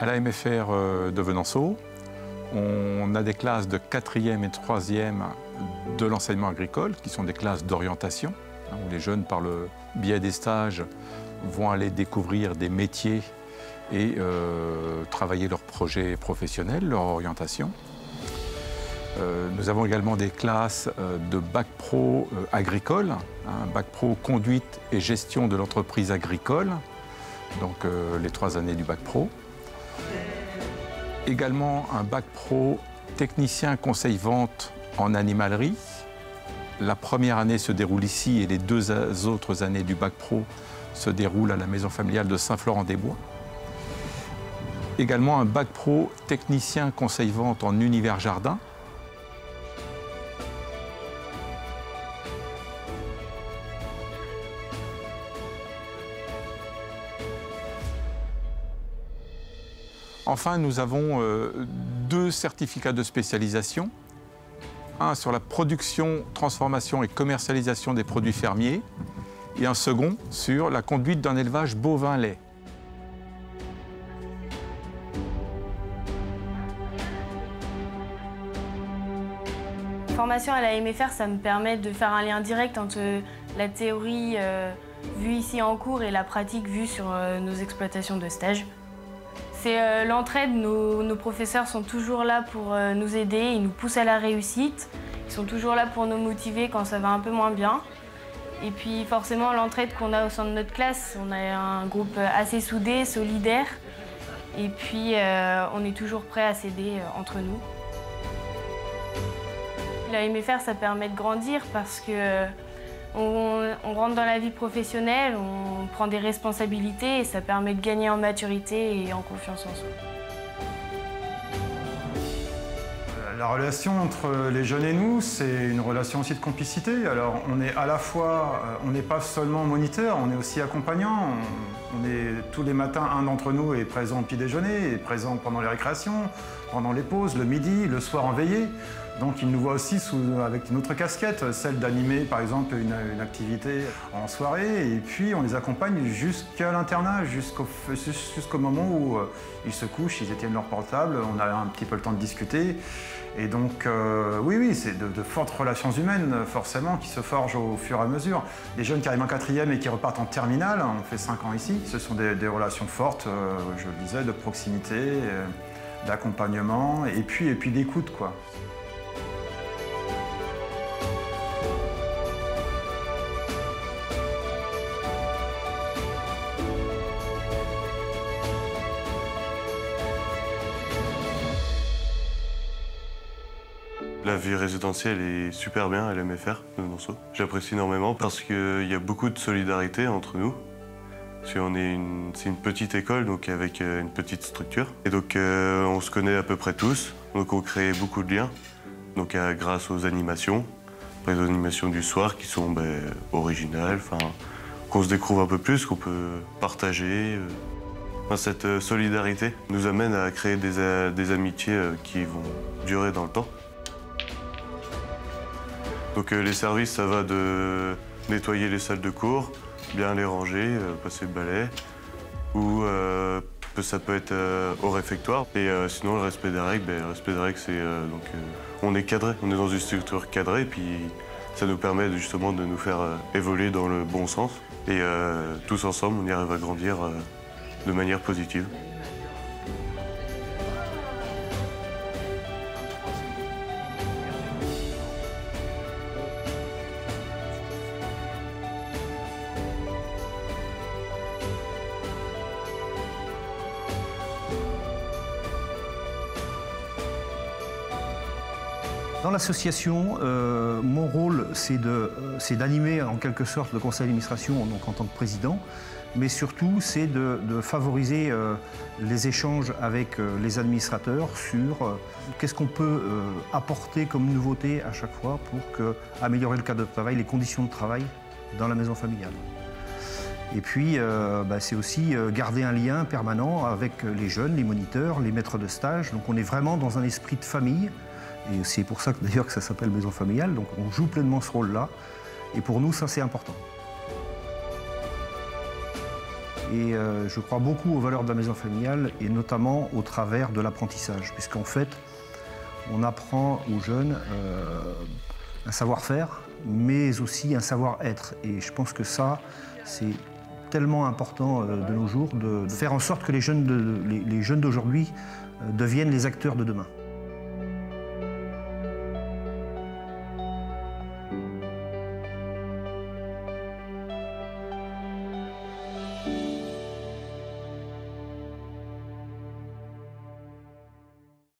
À la MFR de Venanceau, on a des classes de 4e et 3e de l'enseignement agricole, qui sont des classes d'orientation, où les jeunes, par le biais des stages, vont aller découvrir des métiers et travailler leurs projets professionnels, leur orientation. Nous avons également des classes de bac pro agricole, bac pro conduite et gestion de l'entreprise agricole, donc les 3 années du bac pro. Également un bac pro technicien conseil vente en animalerie. La première année se déroule ici et les 2 autres années du bac pro se déroulent à la maison familiale de Saint-Florent-des-Bois. Également un bac pro technicien conseil vente en univers jardin. Enfin, nous avons 2 certificats de spécialisation. Un sur la production, transformation et commercialisation des produits fermiers et un second sur la conduite d'un élevage bovin-lait. Formation à la MFR, ça me permet de faire un lien direct entre la théorie vue ici en cours et la pratique vue sur nos exploitations de stage. C'est l'entraide, nos professeurs sont toujours là pour nous aider, ils nous poussent à la réussite, ils sont toujours là pour nous motiver quand ça va un peu moins bien. Et puis forcément l'entraide qu'on a au sein de notre classe, on a un groupe assez soudé, solidaire, et puis on est toujours prêt à s'aider entre nous. La MFR, ça permet de grandir parce que on rentre dans la vie professionnelle, on prend des responsabilités et ça permet de gagner en maturité et en confiance en soi. La relation entre les jeunes et nous, c'est une relation aussi de complicité. Alors on est à la fois, on n'est pas seulement moniteur, on est aussi accompagnant. On est tous les matins, un d'entre nous est présent au petit déjeuner, est présent pendant les récréations, pendant les pauses, le midi, le soir en veillée. Donc il nous voit aussi avec une autre casquette, celle d'animer par exemple une activité en soirée. Et puis on les accompagne jusqu'à l'internat, jusqu'au moment où ils se couchent, ils éteignent leur portable, on a un petit peu le temps de discuter. Et donc oui, c'est de fortes relations humaines forcément qui se forgent au fur et à mesure. Les jeunes qui arrivent en 4e et qui repartent en terminale, on fait 5 ans ici, ce sont des relations fortes, je le disais, de proximité, d'accompagnement et puis d'écoute, quoi. La vie résidentielle est super bien à l'MFR de Venanceau. J'apprécie énormément parce qu'il y a beaucoup de solidarité entre nous. C'est une petite école, donc avec une petite structure. Et donc on se connaît à peu près tous, donc on crée beaucoup de liens. Donc grâce aux animations, les animations du soir qui sont originales, qu'on se découvre un peu plus, qu'on peut partager. Cette solidarité nous amène à créer des amitiés qui vont durer dans le temps. Donc les services, ça va de nettoyer les salles de cours, bien les ranger, passer le balai, ou ça peut être au réfectoire. Et sinon, le respect des règles, c'est on est cadré, on est dans une structure cadrée, et puis ça nous permet justement de nous faire évoluer dans le bon sens. Et tous ensemble, on y arrive à grandir de manière positive. Dans l'association, mon rôle, c'est d'animer en quelque sorte le conseil d'administration en tant que président, mais surtout, c'est de favoriser les échanges avec les administrateurs sur qu'est-ce qu'on peut apporter comme nouveauté à chaque fois pour améliorer le cadre de travail, les conditions de travail dans la maison familiale. Et puis, c'est aussi garder un lien permanent avec les jeunes, les moniteurs, les maîtres de stage. Donc on est vraiment dans un esprit de famille. Et c'est pour ça d'ailleurs que ça s'appelle maison familiale, donc on joue pleinement ce rôle-là. Et pour nous, ça c'est important. Et je crois beaucoup aux valeurs de la maison familiale et notamment au travers de l'apprentissage, puisqu'en fait, on apprend aux jeunes un savoir-faire, mais aussi un savoir-être. Et je pense que ça, c'est tellement important de nos jours de faire en sorte que les jeunes d'aujourd'hui deviennent les acteurs de demain.